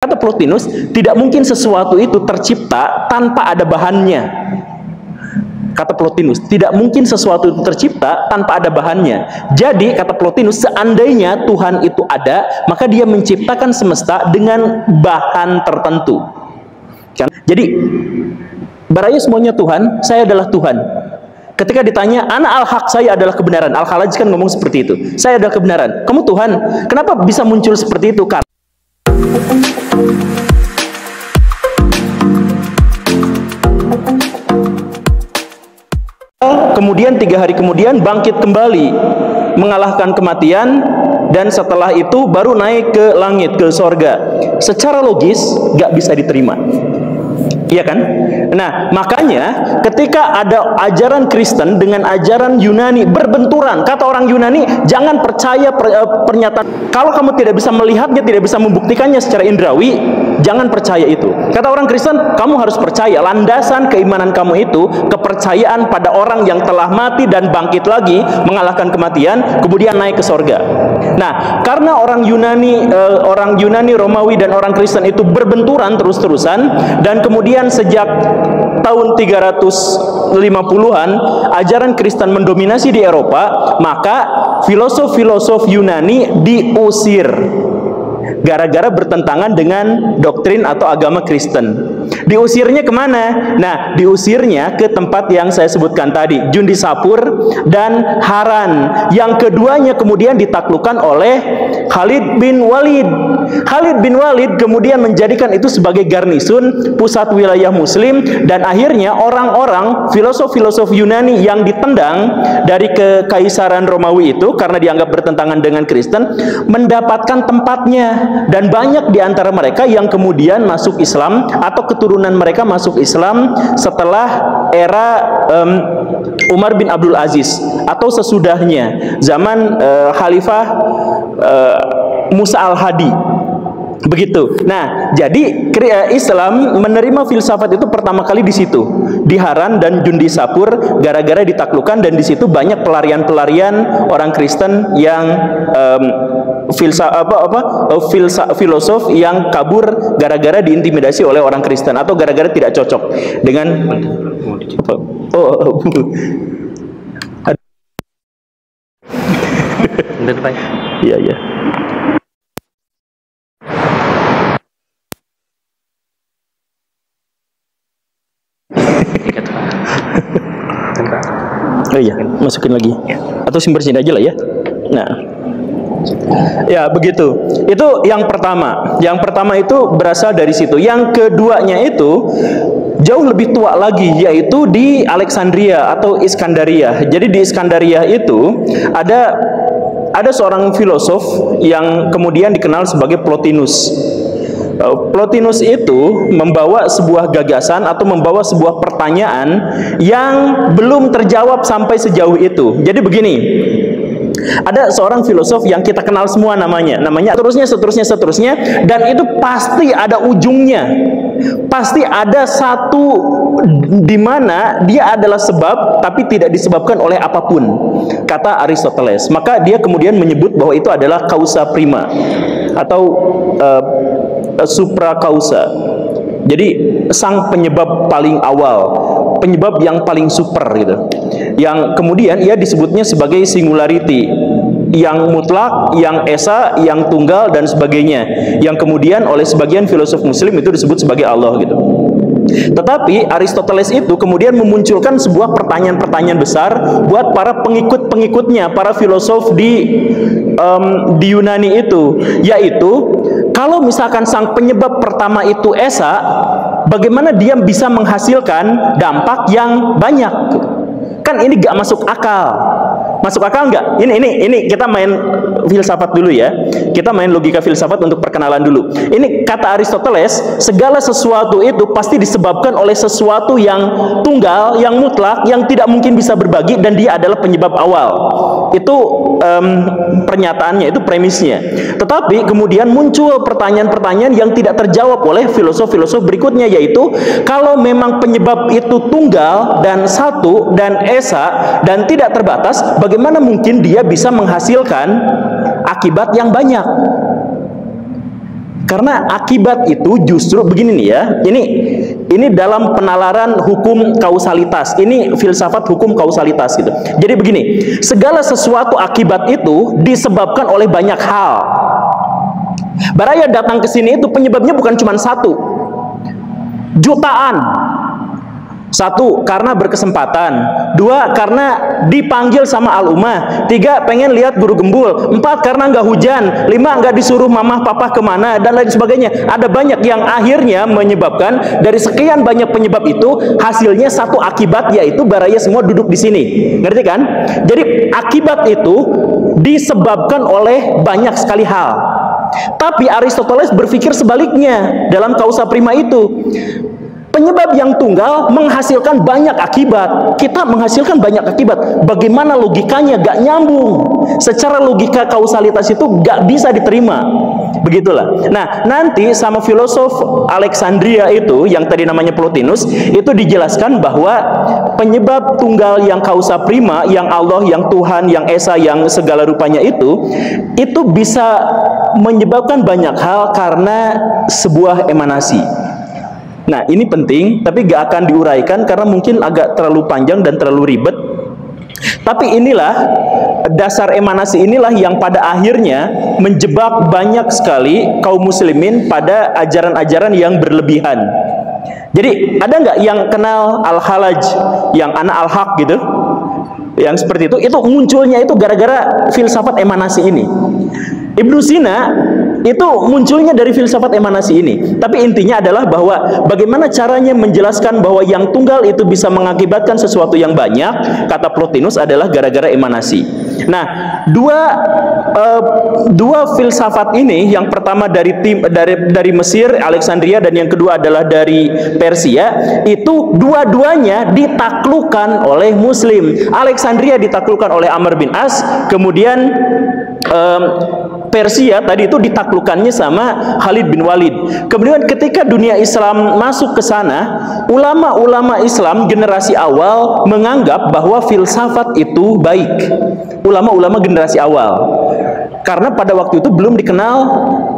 Kata Plotinus, tidak mungkin sesuatu itu tercipta tanpa ada bahannya. Kata Plotinus, tidak mungkin sesuatu itu tercipta tanpa ada bahannya. Jadi, kata Plotinus, seandainya Tuhan itu ada, maka dia menciptakan semesta dengan bahan tertentu. Jadi, baraya semuanya Tuhan, saya adalah Tuhan. Ketika ditanya, ana al-haq, saya adalah kebenaran. Al-Khalaj kan ngomong seperti itu. Saya adalah kebenaran. Kamu Tuhan. Kenapa bisa muncul seperti itu? Karena kemudian 3 hari kemudian bangkit kembali, mengalahkan kematian, dan setelah itu baru naik ke langit, ke sorga. Secara logis gak bisa diterima, iya kan? Nah, makanya ketika ada ajaran Kristen dengan ajaran Yunani berbenturan, kata orang Yunani, jangan percaya pernyataan. Kalau kamu tidak bisa melihatnya, tidak bisa membuktikannya secara indrawi, jangan percaya itu. Kata orang Kristen, kamu harus percaya. Landasan keimanan kamu itu kepercayaan pada orang yang telah mati dan bangkit lagi, mengalahkan kematian, kemudian naik ke sorga. Nah, karena orang Yunani, Romawi, dan orang Kristen itu berbenturan terus-terusan, dan kemudian sejak tahun 350-an ajaran Kristen mendominasi di Eropa, maka filosof-filosof Yunani diusir gara-gara bertentangan dengan doktrin atau agama Kristen. Diusirnya kemana? Nah, diusirnya ke tempat yang saya sebutkan tadi, Jundisapur dan Haran. Yang keduanya kemudian ditaklukkan oleh Khalid bin Walid. Khalid bin Walid kemudian menjadikan itu sebagai garnisun pusat wilayah Muslim, dan akhirnya orang-orang filosof-filosof Yunani yang ditendang dari kekaisaran Romawi itu karena dianggap bertentangan dengan Kristen mendapatkan tempatnya, dan banyak di antara mereka yang kemudian masuk Islam atau keturunan mereka masuk Islam setelah era Umar bin Abdul Aziz atau sesudahnya zaman Khalifah Musa al-Hadi. Begitu. Nah, jadi Islam menerima filsafat itu pertama kali di situ, di Haran dan Jundisapur, gara-gara ditaklukkan, dan di situ banyak pelarian-pelarian orang Kristen yang filosof yang kabur gara-gara diintimidasi oleh orang Kristen atau gara-gara tidak cocok dengan iya iya. Oh iya, masukin lagi. Atau simpen sini aja lah ya. Nah, ya begitu. Itu yang pertama. Yang pertama itu berasal dari situ. Yang keduanya itu jauh lebih tua lagi, yaitu di Alexandria atau Iskandaria. Jadi di Iskandaria itu ada seorang filosof yang kemudian dikenal sebagai Plotinus. Plotinus itu membawa sebuah gagasan atau membawa sebuah pertanyaan yang belum terjawab sampai sejauh itu. Jadi begini, ada seorang filosof yang kita kenal semua namanya seterusnya, dan itu pasti ada ujungnya. Pasti ada satu di mana dia adalah sebab tapi tidak disebabkan oleh apapun, kata Aristoteles. Maka dia kemudian menyebut bahwa itu adalah causa prima atau supra causa. Jadi sang penyebab paling awal, penyebab yang paling super gitu. Yang kemudian ia disebutnya sebagai singularity, yang mutlak, yang esa, yang tunggal, dan sebagainya, yang kemudian oleh sebagian filosof muslim itu disebut sebagai Allah gitu. Tetapi Aristoteles itu kemudian memunculkan sebuah pertanyaan-pertanyaan besar buat para pengikut-pengikutnya, para filosof di Yunani itu, yaitu kalau misalkan sang penyebab pertama itu esa, bagaimana dia bisa menghasilkan dampak yang banyak? Kan ini gak masuk akal. Masuk akal nggak? Ini kita main filsafat dulu ya. Kita main logika filsafat untuk perkenalan dulu. Ini kata Aristoteles, segala sesuatu itu pasti disebabkan oleh sesuatu yang tunggal, yang mutlak, yang tidak mungkin bisa berbagi, dan dia adalah penyebab awal. Itu pernyataannya, itu premisnya. Tetapi kemudian muncul pertanyaan-pertanyaan yang tidak terjawab oleh filosof-filosof berikutnya, yaitu kalau memang penyebab itu tunggal dan satu dan esa dan tidak terbatas, bagaimana mungkin dia bisa menghasilkan akibat yang banyak? Karena akibat itu justru begini nih ya. Ini dalam penalaran hukum kausalitas. Ini filsafat hukum kausalitas gitu. Jadi begini, segala sesuatu akibat itu disebabkan oleh banyak hal. Baraya datang ke sini itu penyebabnya bukan cuma satu. Jutaan. Satu, karena berkesempatan. Dua, karena dipanggil sama al-ummah. Tiga, pengen lihat guru gembul. Empat, karena nggak hujan. Lima, nggak disuruh mamah papa kemana, dan lain sebagainya. Ada banyak yang akhirnya menyebabkan dari sekian banyak penyebab itu hasilnya satu akibat, yaitu baraya semua duduk di sini. Ngerti kan? Jadi akibat itu disebabkan oleh banyak sekali hal. Tapi Aristoteles berpikir sebaliknya dalam kausa prima itu. Penyebab yang tunggal menghasilkan banyak akibat. Kita menghasilkan banyak akibat. Bagaimana logikanya? Gak nyambung. Secara logika kausalitas itu gak bisa diterima. Begitulah. Nah, nanti sama filosof Alexandria itu, yang tadi namanya Plotinus, itu dijelaskan bahwa penyebab tunggal yang kausa prima, yang Allah, yang Tuhan, yang Esa, yang segala rupanya itu bisa menyebabkan banyak hal karena sebuah emanasi. Nah, ini penting, tapi gak akan diuraikan karena mungkin agak terlalu panjang dan terlalu ribet. Tapi inilah, dasar emanasi inilah yang pada akhirnya menjebak banyak sekali kaum muslimin pada ajaran-ajaran yang berlebihan. Jadi, ada nggak yang kenal Al-Halaj, yang anak Al-Haq gitu? Yang seperti itu munculnya itu gara-gara filsafat emanasi ini. Ibnu Sina itu munculnya dari filsafat emanasi ini. Tapi intinya adalah bahwa bagaimana caranya menjelaskan bahwa yang tunggal itu bisa mengakibatkan sesuatu yang banyak, kata Plotinus, adalah gara-gara emanasi. Nah, dua filsafat ini, yang pertama dari Mesir, Alexandria, dan yang kedua adalah dari Persia, itu dua-duanya ditaklukkan oleh Muslim. Alexandria ditaklukkan oleh Amr bin As, kemudian Persia tadi itu ditaklukkannya sama Khalid bin Walid. Kemudian ketika dunia Islam masuk ke sana, ulama-ulama Islam generasi awal menganggap bahwa filsafat itu baik. Ulama-ulama generasi awal. Karena pada waktu itu belum dikenal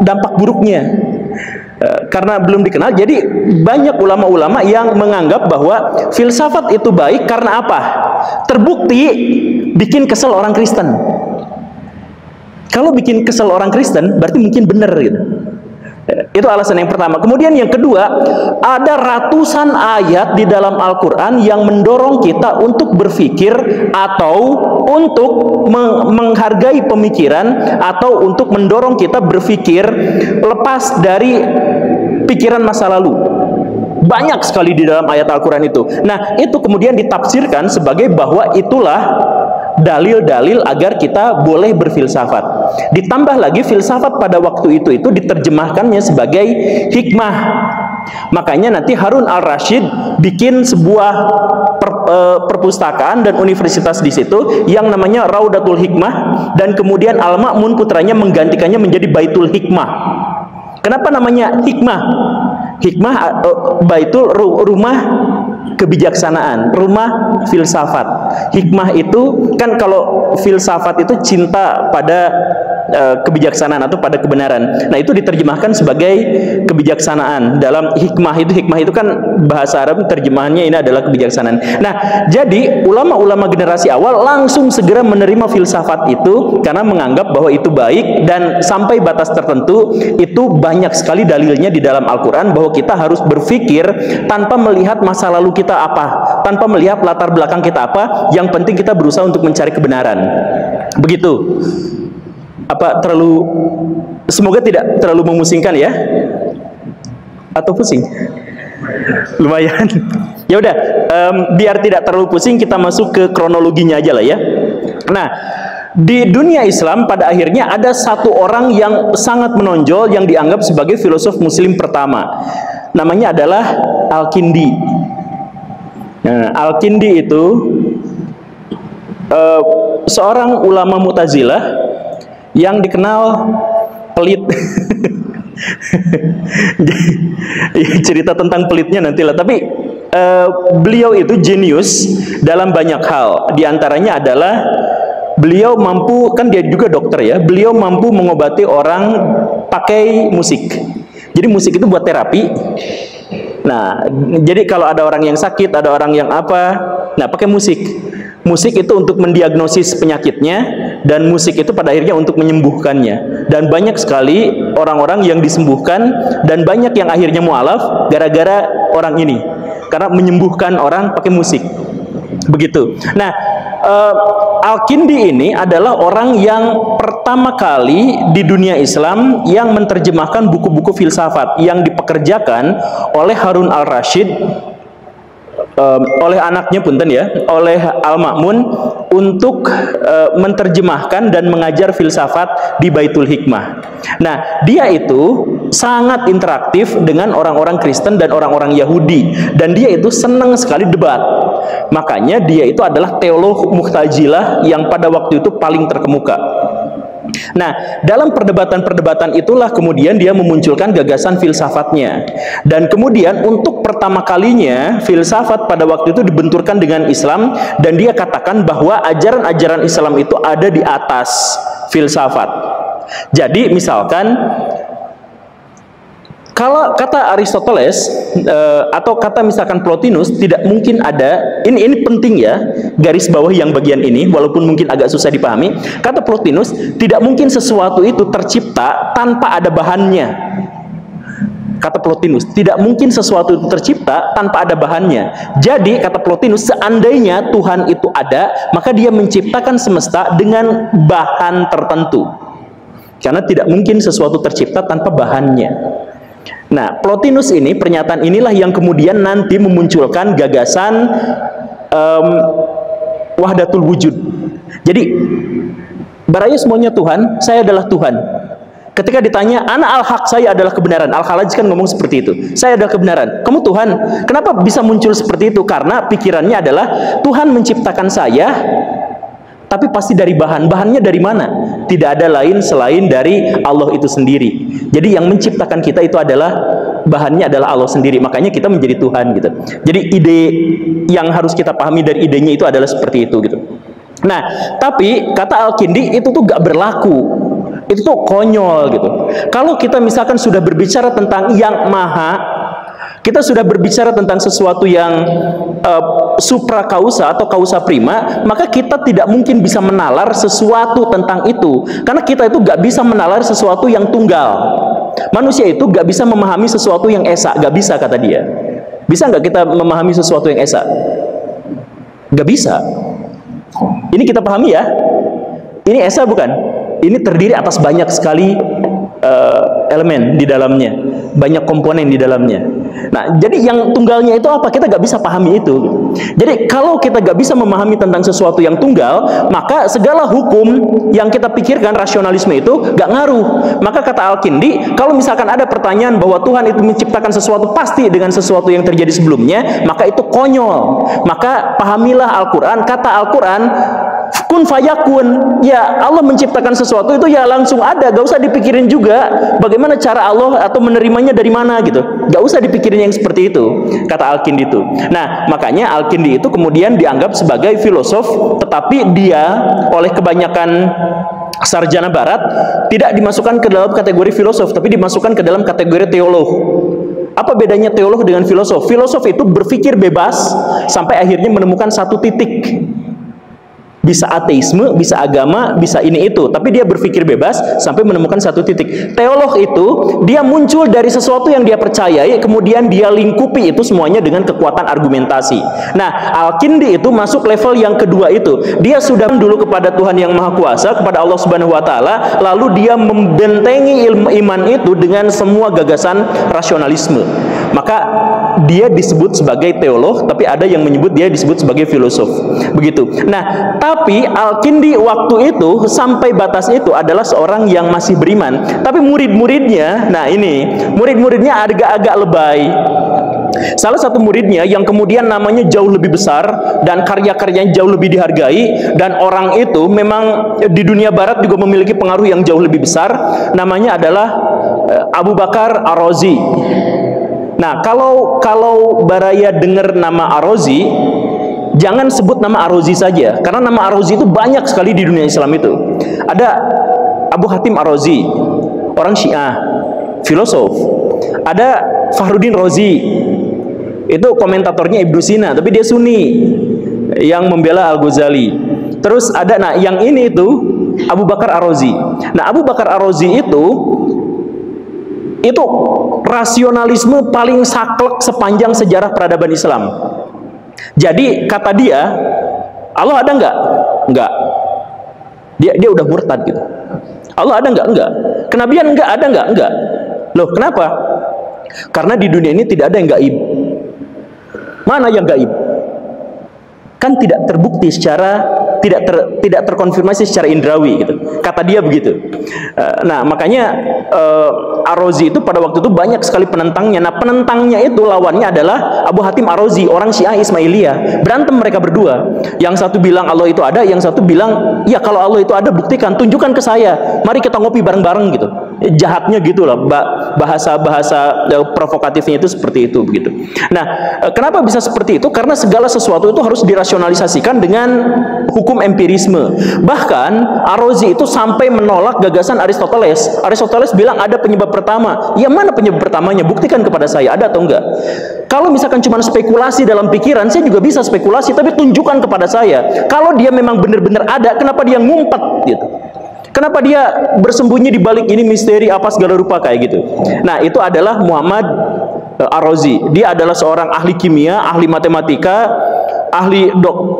dampak buruknya. Karena belum dikenal, jadi banyak ulama-ulama yang menganggap bahwa filsafat itu baik karena apa? Terbukti bikin kesel orang Kristen. Kalau bikin kesel orang Kristen, berarti mungkin benar gitu. Itu alasan yang pertama. Kemudian yang kedua, ada ratusan ayat di dalam Al-Quran yang mendorong kita untuk berpikir atau untuk menghargai pemikiran, atau untuk mendorong kita berpikir lepas dari pikiran masa lalu. Banyak sekali di dalam ayat Al-Quran itu. Nah, itu kemudian ditafsirkan sebagai bahwa itulah dalil-dalil agar kita boleh berfilsafat. Ditambah lagi filsafat pada waktu itu diterjemahkannya sebagai hikmah. Makanya nanti Harun al-Rashid bikin sebuah perpustakaan dan universitas di situ yang namanya Raudatul Hikmah, dan kemudian Al-Ma'mun putranya menggantikannya menjadi Baitul Hikmah. Kenapa namanya hikmah? Hikmah, Baitul, rumah kebijaksanaan, rumah filsafat. Hikmah itu kan, kalau filsafat itu cinta pada kebijaksanaan atau pada kebenaran. Nah, itu diterjemahkan sebagai kebijaksanaan. Dalam hikmah itu kan bahasa Arab, terjemahannya ini adalah kebijaksanaan. Nah, jadi ulama-ulama generasi awal langsung segera menerima filsafat itu karena menganggap bahwa itu baik, dan sampai batas tertentu itu banyak sekali dalilnya di dalam Al-Quran bahwa kita harus berpikir tanpa melihat masa lalu kita apa, tanpa melihat latar belakang kita apa, yang penting kita berusaha untuk mencari kebenaran. Begitu. Apa terlalu, semoga tidak terlalu memusingkan ya? Atau pusing? Lumayan. Ya udah, biar tidak terlalu pusing, kita masuk ke kronologinya aja lah ya. Nah, di dunia Islam pada akhirnya ada satu orang yang sangat menonjol yang dianggap sebagai filosof muslim pertama. Namanya adalah Al-Kindi. Nah, Al-Kindi itu seorang ulama Mu'tazilah yang dikenal pelit. Cerita tentang pelitnya nantilah. Tapi beliau itu jenius dalam banyak hal. Di antaranya adalah beliau mampu, kan dia juga dokter ya, beliau mampu mengobati orang pakai musik. Jadi musik itu buat terapi. Nah, jadi kalau ada orang yang sakit, ada orang yang apa, nah pakai musik. Musik itu untuk mendiagnosis penyakitnya, dan musik itu pada akhirnya untuk menyembuhkannya. Dan banyak sekali orang-orang yang disembuhkan, dan banyak yang akhirnya mualaf gara-gara orang ini, karena menyembuhkan orang pakai musik. Begitu. Nah, Al-Kindi ini adalah orang yang pertama kali di dunia Islam yang menerjemahkan buku-buku filsafat yang dipekerjakan oleh Harun al-Rashid, oleh anaknya punten ya, oleh Al-Ma'mun, untuk menerjemahkan dan mengajar filsafat di Baitul Hikmah. Nah, dia itu sangat interaktif dengan orang-orang Kristen dan orang-orang Yahudi, dan dia itu senang sekali debat. Makanya dia itu adalah teolog Mu'tazilah yang pada waktu itu paling terkemuka. Nah, dalam perdebatan-perdebatan itulah kemudian dia memunculkan gagasan filsafatnya. Dan kemudian untuk pertama kalinya filsafat pada waktu itu dibenturkan dengan Islam, dan dia katakan bahwa ajaran-ajaran Islam itu ada di atas filsafat. Jadi misalkan kalau kata Aristoteles atau kata misalkan Plotinus, tidak mungkin ada, ini penting ya, garis bawah yang bagian ini, walaupun mungkin agak susah dipahami. Kata Plotinus, tidak mungkin sesuatu itu tercipta tanpa ada bahannya. Kata Plotinus, tidak mungkin sesuatu itu tercipta tanpa ada bahannya. Jadi kata Plotinus, seandainya Tuhan itu ada, maka dia menciptakan semesta dengan bahan tertentu. Karena tidak mungkin sesuatu tercipta tanpa bahannya. Nah, Plotinus ini, pernyataan inilah yang kemudian nanti memunculkan gagasan wahdatul wujud. Jadi, baraya semuanya Tuhan, saya adalah Tuhan. Ketika ditanya, ana al-haq, saya adalah kebenaran. Al-Khalaj kan ngomong seperti itu. Saya adalah kebenaran. Kamu Tuhan. Kenapa bisa muncul seperti itu? Karena pikirannya adalah Tuhan menciptakan saya, tapi pasti dari bahan. Bahannya dari mana? Tidak ada lain selain dari Allah itu sendiri. Jadi yang menciptakan kita itu adalah, bahannya adalah Allah sendiri. Makanya kita menjadi Tuhan gitu. Jadi ide yang harus kita pahami dari idenya itu adalah seperti itu gitu. Nah, tapi kata Al-Kindi itu tuh gak berlaku. Itu tuh konyol gitu. Kalau kita misalkan sudah berbicara tentang yang maha, kita sudah berbicara tentang sesuatu yang supra kausa atau kausa prima, maka kita tidak mungkin bisa menalar sesuatu tentang itu, karena kita itu gak bisa menalar sesuatu yang tunggal. Manusia itu gak bisa memahami sesuatu yang esa, gak bisa kata dia. Bisa gak kita memahami sesuatu yang esa? Gak bisa. Ini kita pahami ya. Ini esa bukan? Ini terdiri atas banyak sekali elemen di dalamnya, banyak komponen di dalamnya. Nah, jadi yang tunggalnya itu apa? Kita gak bisa pahami itu. Jadi kalau kita gak bisa memahami tentang sesuatu yang tunggal, maka segala hukum yang kita pikirkan, rasionalisme itu gak ngaruh. Maka kata Al-Kindi, kalau misalkan ada pertanyaan bahwa Tuhan itu menciptakan sesuatu pasti dengan sesuatu yang terjadi sebelumnya, maka itu konyol. Maka pahamilah Al-Quran. Kata Al-Quran, kun fayakun, ya Allah menciptakan sesuatu itu ya langsung ada, gak usah dipikirin juga bagaimana cara Allah atau menerimanya dari mana gitu, gak usah dipikirin yang seperti itu, kata Al-Kindi itu. Nah, makanya Al-Kindi itu kemudian dianggap sebagai filosof, tetapi dia oleh kebanyakan sarjana barat tidak dimasukkan ke dalam kategori filosof, tapi dimasukkan ke dalam kategori teolog. Apa bedanya teolog dengan filosof? Filosof itu berpikir bebas sampai akhirnya menemukan satu titik. Bisa ateisme, bisa agama, bisa ini itu, tapi dia berpikir bebas sampai menemukan satu titik. Teolog itu dia muncul dari sesuatu yang dia percayai, kemudian dia lingkupi itu semuanya dengan kekuatan argumentasi. Nah, Al-Kindi itu masuk level yang kedua itu. Dia sudah dulu kepada Tuhan yang Maha Kuasa, kepada Allah Subhanahu wa taala, lalu dia membentengi ilmu iman itu dengan semua gagasan rasionalisme. Maka dia disebut sebagai teolog, tapi ada yang menyebut dia disebut sebagai filosof. Begitu. Nah, tapi Al-Kindi waktu itu sampai batas itu adalah seorang yang masih beriman. Tapi murid-muridnya, nah ini, murid-muridnya agak-agak lebay. Salah satu muridnya yang kemudian namanya jauh lebih besar dan karya-karyanya jauh lebih dihargai, dan orang itu memang di dunia barat juga memiliki pengaruh yang jauh lebih besar, namanya adalah Abu Bakar Ar-Razi. Nah, kalau Baraya dengar nama Ar-Razi, jangan sebut nama Ar-Razi saja, karena nama Ar-Razi itu banyak sekali di dunia Islam itu. Ada Abu Hatim Ar-Razi, orang Syiah, filosof. Ada Fakhruddin Razi, itu komentatornya Ibnu Sina, tapi dia Sunni yang membela Al-Ghazali. Terus ada, nah yang ini itu Abu Bakar Ar-Razi. Nah Abu Bakar Ar-Razi itu rasionalisme paling saklek sepanjang sejarah peradaban Islam. Jadi kata dia, Allah ada nggak? Nggak. Dia udah murtad gitu. Allah ada nggak? Nggak. Kenabian nggak? Ada nggak? Nggak. Loh kenapa? Karena di dunia ini tidak ada yang gaib. Mana yang gaib? Kan tidak terbukti secara tidak terkonfirmasi secara indrawi gitu. Kata dia begitu. Nah, makanya Ar-Razi itu pada waktu itu banyak sekali penentangnya. Nah, penentangnya itu lawannya adalah Abu Hatim Ar-Razi, orang Syiah Ismailiyah. Berantem mereka berdua. Yang satu bilang Allah itu ada, yang satu bilang, "Ya, kalau Allah itu ada buktikan, tunjukkan ke saya. Mari kita ngopi bareng-bareng," gitu. Jahatnya gitulah, bahasa-bahasa provokatifnya itu seperti itu begitu. Nah, kenapa bisa seperti itu? Karena segala sesuatu itu harus dirasionalisasikan dengan hukum empirisme. Bahkan Ar-Razi itu sampai menolak gagasan Aristoteles. Aristoteles bilang ada penyebab pertama. Ya mana penyebab pertamanya? Buktikan kepada saya, ada atau enggak? Kalau misalkan cuma spekulasi dalam pikiran, saya juga bisa spekulasi, tapi tunjukkan kepada saya. Kalau dia memang benar-benar ada, kenapa dia ngumpet gitu? Kenapa dia bersembunyi di balik ini misteri apa segala rupa kayak gitu? Nah, itu adalah Muhammad Ar-Razi. Dia adalah seorang ahli kimia, ahli matematika, ahli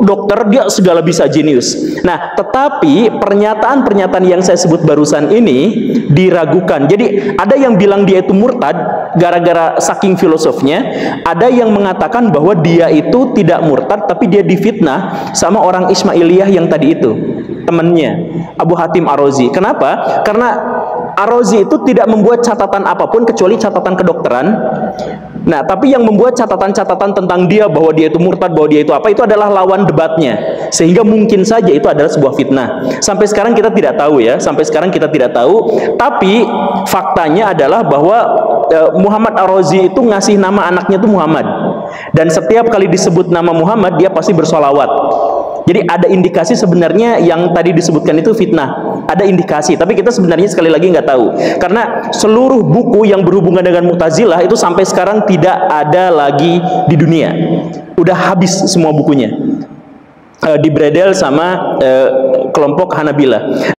dokter, dia segala bisa, jenius. Nah, tetapi pernyataan-pernyataan yang saya sebut barusan ini diragukan. Jadi ada yang bilang dia itu murtad gara-gara saking filosofnya, ada yang mengatakan bahwa dia itu tidak murtad tapi dia difitnah sama orang Ismailiyah yang tadi itu, temannya Abu Hatim Ar-Razi. Kenapa? Karena Ar-Razi itu tidak membuat catatan apapun kecuali catatan kedokteran. Nah, tapi yang membuat catatan-catatan tentang dia bahwa dia itu murtad, bahwa dia itu apa, itu adalah lawan debatnya. Sehingga mungkin saja itu adalah sebuah fitnah. Sampai sekarang kita tidak tahu ya, sampai sekarang kita tidak tahu. Tapi faktanya adalah bahwa Muhammad Ar-Razi itu ngasih nama anaknya itu Muhammad. Dan setiap kali disebut nama Muhammad, dia pasti bersolawat. Jadi ada indikasi sebenarnya yang tadi disebutkan itu fitnah. Ada indikasi, tapi kita sebenarnya sekali lagi nggak tahu. Karena seluruh buku yang berhubungan dengan Mu'tazilah itu sampai sekarang tidak ada lagi di dunia. Udah habis semua bukunya. Dibredel sama kelompok Hanabilah.